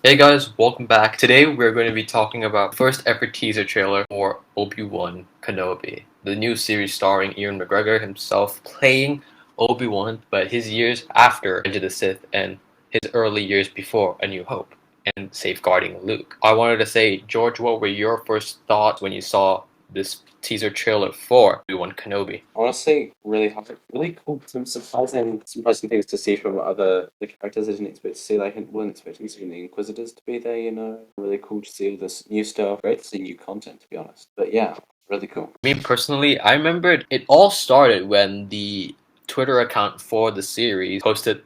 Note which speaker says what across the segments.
Speaker 1: Hey guys, welcome back. Today we're going to be talking about the first ever teaser trailer for Obi-Wan Kenobi, the new series starring Ewan McGregor himself playing Obi-Wan, but his years after Revenge of the Sith and his early years before A New Hope and safeguarding Luke. I wanted to say, George, what were your first thoughts when you saw this teaser trailer for Obi-Wan Kenobi?
Speaker 2: Honestly, really hard, really cool. Some surprising things to see from the characters. I didn't expect to see. Like, I wasn't expecting to see the Inquisitors to be there. Really cool to see all this new stuff. Great to see new content, to be honest. But yeah, really cool.
Speaker 1: Me personally, I remembered it all started when the Twitter account for the series posted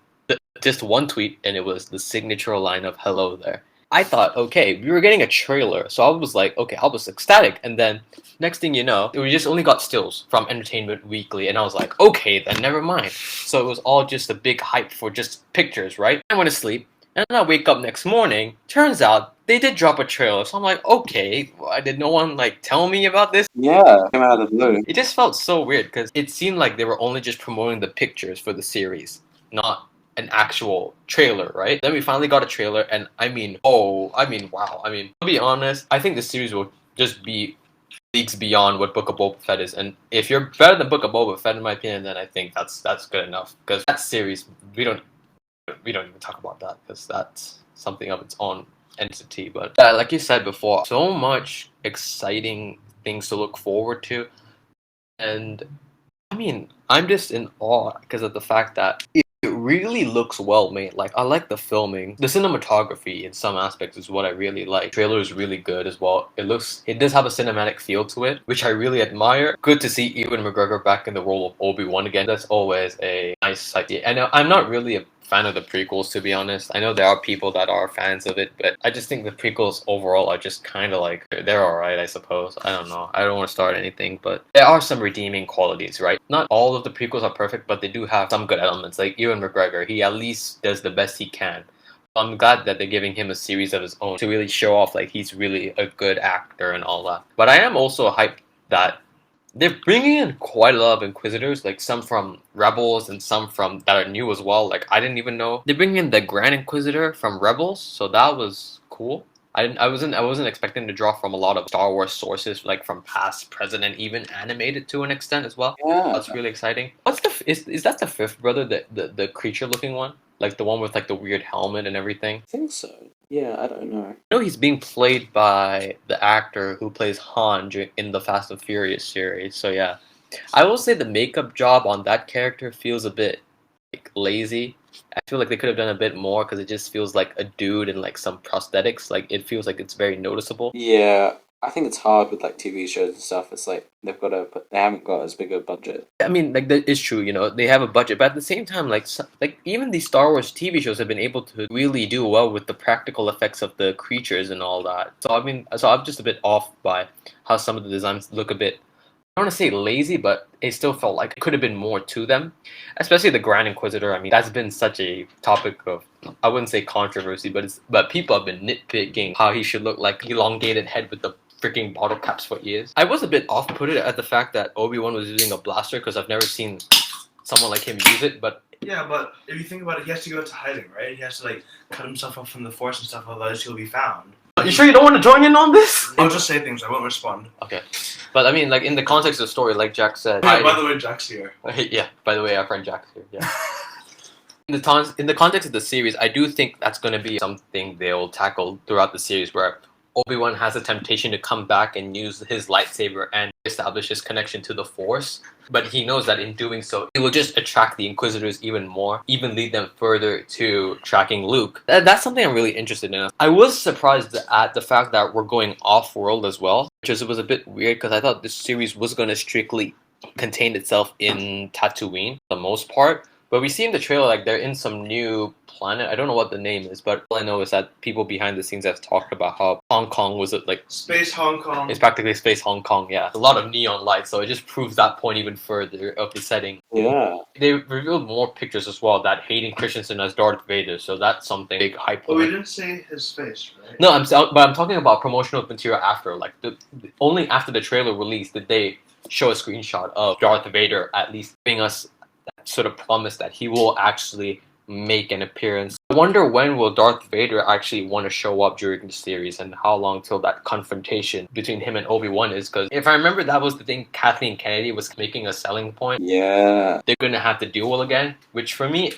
Speaker 1: just one tweet, and it was the signature line of "Hello there." I thought, okay, we were getting a trailer, so I was like, okay, I was ecstatic, and then next thing you know, we just only got stills from Entertainment Weekly, and I was like, okay, then never mind. So it was all just a big hype for just pictures, right? I went to sleep, and then I wake up next morning. Turns out they did drop a trailer, so I'm like, okay, why did no one like tell me about this?
Speaker 2: Yeah, came out of the blue.
Speaker 1: It just felt so weird because it seemed like they were only just promoting the pictures for the series, not an actual trailer, right? Then we finally got a trailer, and wow. To be honest, I think the series will just be leagues beyond what Book of Boba Fett is. And if you're better than Book of Boba Fett, in my opinion, then I think that's good enough. Because that series, we don't even talk about that because that's something of its own entity. But like you said before, so much exciting things to look forward to, and I'm just in awe because of the fact that it really looks well made. Like, I like the filming. The cinematography in some aspects is what I really like. The trailer is really good as well. It does have a cinematic feel to it, which I really admire. Good to see Ewan McGregor back in the role of Obi-Wan again. That's always a nice idea. And I'm not really a fan of the prequels, to be honest. I know there are people that are fans of it, but I just think the prequels overall are just kind of like, they're alright, I suppose. I don't know. I don't want to start anything, but there are some redeeming qualities, right? Not all of the prequels are perfect, but they do have some good elements. Like Ewan McGregor, he at least does the best he can. I'm glad that they're giving him a series of his own to really show off like he's really a good actor and all that. But I am also hyped that they're bringing in quite a lot of Inquisitors, like some from Rebels and some from that are new as well. Like, I didn't even know they're bringing in the Grand Inquisitor from Rebels, so that was cool. I wasn't expecting to draw from a lot of Star Wars sources, like from past, present, and even animated to an extent as well.
Speaker 2: Yeah,
Speaker 1: That's really exciting. Is that the fifth brother, the creature looking one, like the one with like the weird helmet and everything?
Speaker 2: I think so. Yeah, I don't know.
Speaker 1: I know he's being played by the actor who plays Han in the Fast and Furious series. So yeah, I will say the makeup job on that character feels a bit like lazy. I feel like they could have done a bit more because it just feels like a dude in like some prosthetics. Like, it feels like it's very noticeable.
Speaker 2: Yeah, I think it's hard with like TV shows and stuff. It's like they haven't got as big a budget.
Speaker 1: I mean, like, that is true. They have a budget, but at the same time, like even these Star Wars TV shows have been able to really do well with the practical effects of the creatures and all that. So I'm just a bit off by how some of the designs look a bit. I don't want to say lazy, but it still felt like it could have been more to them, especially the Grand Inquisitor. I mean, that's been such a topic of, I wouldn't say controversy, but people have been nitpicking how he should look like elongated head with the freaking bottle caps for ears. I was a bit off-putted at the fact that Obi-Wan was using a blaster because I've never seen someone like him use it, but
Speaker 3: Yeah, but if you think about it, he has to go into hiding, right? He has to like cut himself off from the Force and stuff, otherwise he'll be found.
Speaker 1: you sure you don't want to join in on this?
Speaker 3: I'll just say things. I won't respond.
Speaker 1: Okay, but I mean, like, in the context of the story, like Jack said.
Speaker 3: Yeah, by the way, Jack's here.
Speaker 1: Yeah, by the way, our friend Jack's here. Yeah. In the context of the series, I do think that's going to be something they'll tackle throughout the series, where Obi-Wan has a temptation to come back and use his lightsaber and establish his connection to the Force, but he knows that in doing so, he will just attract the Inquisitors even more, even lead them further to tracking Luke. That's something I'm really interested in. I was surprised at the fact that we're going off-world as well, which was a bit weird because I thought this series was going to strictly contain itself in Tatooine for the most part. But we see in the trailer, like, they're in some new planet. I don't know what the name is, but all I know is that people behind the scenes have talked about how Hong Kong was like
Speaker 3: Space Hong Kong.
Speaker 1: it's practically space Hong Kong. Yeah, a lot of neon lights, so it just proves that point even further of the setting.
Speaker 2: Yeah.
Speaker 1: They revealed more pictures as well, that Hayden Christensen as Darth Vader, so that's something big hype.
Speaker 3: But we didn't say his face, right?
Speaker 1: No, but I'm talking about promotional material after. Like, only after the trailer release did they show a screenshot of Darth Vader, at least giving us that sort of promise that he will actually make an appearance. I wonder when will Darth Vader actually want to show up during the series, and how long till that confrontation between him and Obi-Wan is. Because if I remember, that was the thing Kathleen Kennedy was making a selling point.
Speaker 2: Yeah.
Speaker 1: They're going to have to duel again, which for me,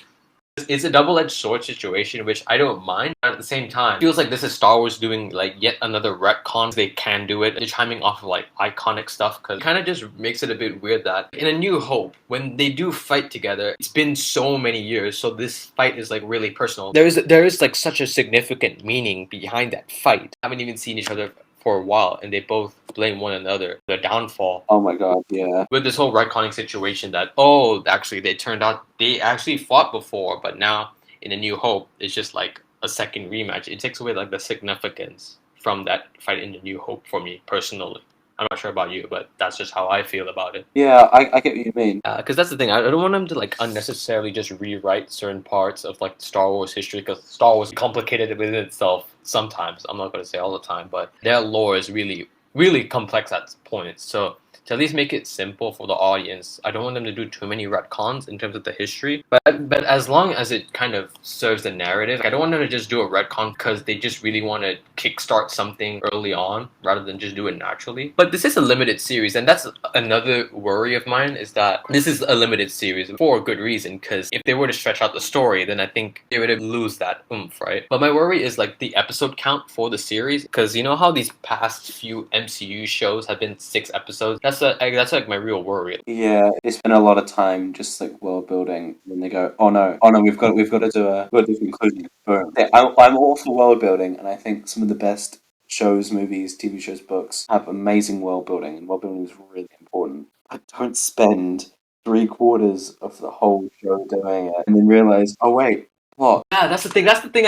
Speaker 1: it's a double-edged sword situation, which I don't mind. But at the same time, it feels like this is Star Wars doing like yet another retcon. They can do it. They're chiming off of like iconic stuff, because it kind of just makes it a bit weird that in A New Hope, when they do fight together, it's been so many years, so this fight is like really personal. There is like such a significant meaning behind that fight. Haven't even seen each other for a while, and they both blame one another for their downfall.
Speaker 2: Oh my god, yeah.
Speaker 1: With this whole retconning situation that, oh, actually they turned out they actually fought before, but now in A New Hope it's just like a second rematch. It takes away like the significance from that fight in A New Hope for me personally. I'm not sure about you, but that's just how I feel about it.
Speaker 2: Yeah, I get what you mean.
Speaker 1: Because that's the thing. I don't want them to like unnecessarily just rewrite certain parts of like Star Wars history, because Star Wars is complicated within itself sometimes. I'm not going to say all the time, but their lore is really, really complex at points. So to at least make it simple for the audience, I don't want them to do too many retcons in terms of the history. But as long as it kind of serves the narrative, I don't want them to just do a retcon because they just really want to kickstart something early on rather than just do it naturally. But this is a limited series, and that's another worry of mine, is that this is a limited series for a good reason, because if they were to stretch out the story, then I think they would lose that oomph, right? But my worry is like the episode count for the series, because you know how these past few MCU shows have been 6 episodes? That's like my real worry.
Speaker 2: Yeah, they spend a lot of time just like world building, and they go, oh no, we've got to do a conclusion. Boom. Yeah, I'm all for world building, and I think some of the best shows, movies, TV shows, books have amazing world building, and world building is really important. I don't spend 3/4 of the whole show doing it, and then realize, oh wait, what?
Speaker 1: Yeah, that's the thing. That's the thing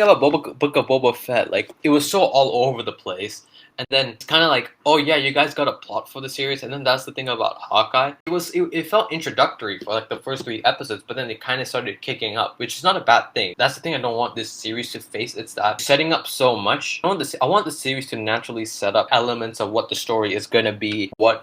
Speaker 1: about Book of Boba Fett. Like, it was so all over the place, and then it's kind of like, oh yeah, you guys got a plot for the series, and then that's the thing about Hawkeye. It felt introductory for like the first 3 episodes, but then it kind of started kicking up, which is not a bad thing. That's the thing I don't want this series to face. It's that setting up so much. I want the series to naturally set up elements of what the story is gonna be, what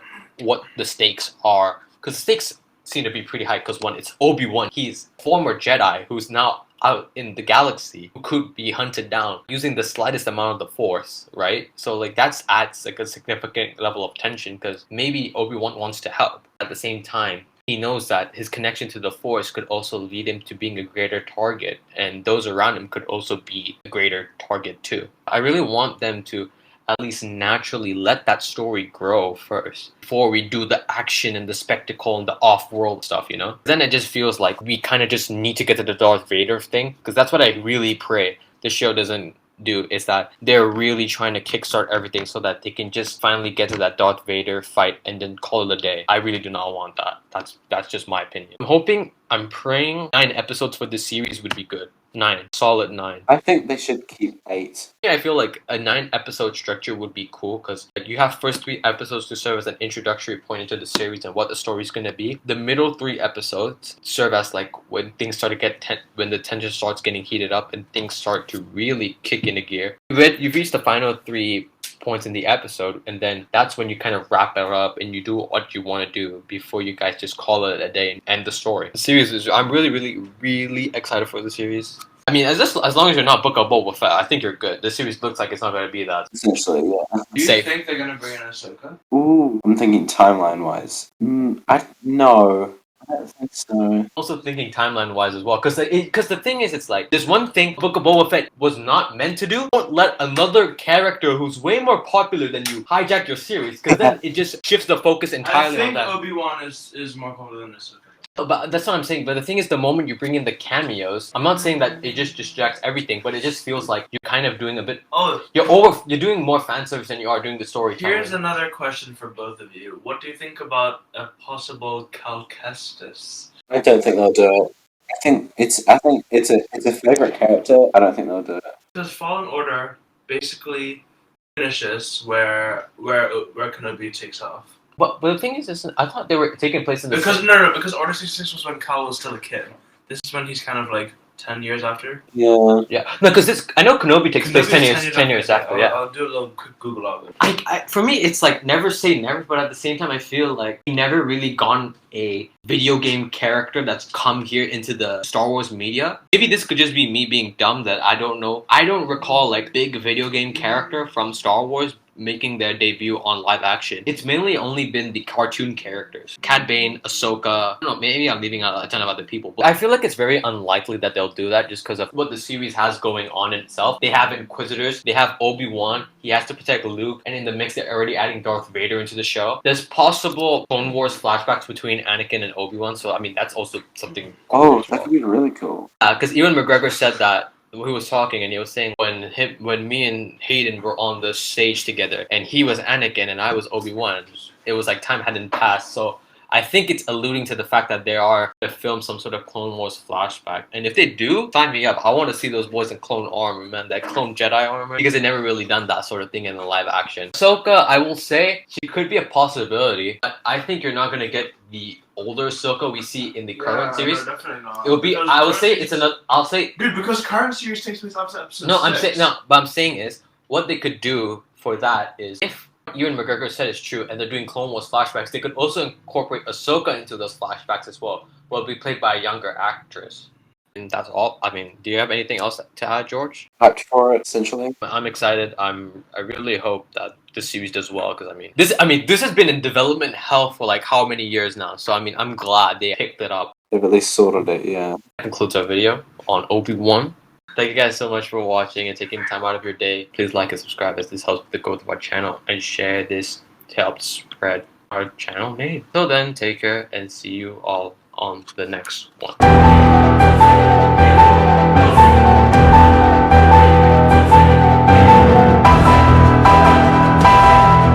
Speaker 1: the stakes are, because the stakes seem to be pretty high, because one, it's Obi-Wan. He's a former Jedi who's now out in the galaxy, who could be hunted down using the slightest amount of the Force, right? So like that adds like a significant level of tension, because maybe Obi-Wan wants to help. At the same time, he knows that his connection to the Force could also lead him to being a greater target, and those around him could also be a greater target too. I really want them to at least naturally let that story grow first before we do the action and the spectacle and the off-world stuff, you know? Then it just feels like we kind of just need to get to the Darth Vader thing, because that's what I really pray the show doesn't do, is that they're really trying to kickstart everything so that they can just finally get to that Darth Vader fight and then call it a day. I really do not want that. That's just my opinion. I'm praying 9 episodes for this series would be good. 9. Solid 9.
Speaker 2: I think they should keep 8.
Speaker 1: Yeah, I feel like a 9 episode structure would be cool, because like, you have first 3 episodes to serve as an introductory point into the series and what the story's gonna be. The middle 3 episodes serve as like when things start to get when the tension starts getting heated up and things start to really kick into gear. You've reached the final 3 points in the episode, and then that's when you kind of wrap it up and you do what you want to do before you guys just call it a day and end the story. The series is, I'm really, really, really excited for the series. I mean, as long as you're not Book of Boba Fett, I think you're good. The series looks like it's not going to be that.
Speaker 2: Essentially, yeah.
Speaker 3: Do you
Speaker 1: Safe.
Speaker 3: think they're gonna bring in Ahsoka?
Speaker 2: Ooh, I'm thinking timeline-wise. No. I don't think so.
Speaker 1: Also thinking timeline-wise as well, because the thing is, it's like, there's one thing Book of Boba Fett was not meant to do. Don't let another character who's way more popular than you hijack your series, because then it just shifts the focus entirely
Speaker 3: I
Speaker 1: on
Speaker 3: think
Speaker 1: that.
Speaker 3: Obi-Wan is more popular than Ahsoka.
Speaker 1: But that's what I'm saying. But the thing is, the moment you bring in the cameos, I'm not saying that it just distracts everything, but it just feels like you're kind of doing a bit.
Speaker 3: Oh,
Speaker 1: You're doing more fan service than you are doing the storytelling.
Speaker 3: here's another question for both of you. What do you think about a possible Cal Kestis?
Speaker 2: I don't think they'll do it. I think it's a favorite character. I don't think they'll do it.
Speaker 3: Because Fallen Order basically finishes where Kenobi takes off.
Speaker 1: But the thing is, I thought they were taking place in the
Speaker 3: Because Order 66 was when Cal was still a kid. This is when he's kind of like 10 years after.
Speaker 2: Yeah.
Speaker 1: Yeah, no, because this I know Kenobi takes place
Speaker 3: Kenobi's
Speaker 1: 10 years after. Yeah.
Speaker 3: I'll do a little quick Google of it.
Speaker 1: For me, it's like never say never, but at the same time, I feel like he never really gone a video game character that's come here into the Star Wars media. Maybe this could just be me being dumb that I don't know. I don't recall like big video game character from Star Wars making their debut on live action. It's mainly only been the cartoon characters. Cad Bane, Ahsoka. I don't know, maybe I'm leaving out a ton of other people. But I feel like it's very unlikely that they'll do that just because of what the series has going on in itself. They have Inquisitors, they have Obi-Wan, he has to protect Luke, and in the mix they're already adding Darth Vader into the show. There's possible Clone Wars flashbacks between Anakin and Obi-Wan, so I mean that's also something cool
Speaker 2: Oh,
Speaker 1: as
Speaker 2: that
Speaker 1: well.
Speaker 2: could be really cool.
Speaker 1: Because Ewan McGregor said that he was talking and he was saying when me and Hayden were on the stage together and he was Anakin and I was Obi-Wan, it was like time hadn't passed. So I think it's alluding to the fact that they are to film some sort of Clone Wars flashback. And if they do, sign me up. I want to see those boys in clone armor, man. That clone Jedi armor. Because they never really done that sort of thing in the live action. Ahsoka, I will say, she could be a possibility. But I think you're not going to get the older Ahsoka we see in the current series.
Speaker 3: No, definitely not.
Speaker 1: It will be,
Speaker 3: Because
Speaker 1: I would
Speaker 3: current
Speaker 1: say
Speaker 3: series-
Speaker 1: it's another, I'll say,
Speaker 3: Dude, because current series takes place after episode
Speaker 1: no, I'm
Speaker 3: 6.
Speaker 1: saying, no, but I'm saying is, what they could do for that is, if Ewan McGregor said it's true and they're doing Clone Wars flashbacks, they could also incorporate Ahsoka into those flashbacks as well. Will be played by a younger actress. And that's all. I mean, do you have anything else to add, George?
Speaker 2: Hyped for it, essentially.
Speaker 1: I'm excited. I really hope that the series does well because this has been in development hell for like how many years now. So I mean, I'm glad they picked it up.
Speaker 2: They've at least sorted it, yeah.
Speaker 1: That concludes our video on Obi-Wan. Thank you guys so much for watching and taking time out of your day. Please like and subscribe as this helps with the growth of our channel, and share this to help spread our channel name. Till then, take care and see you all on the next one.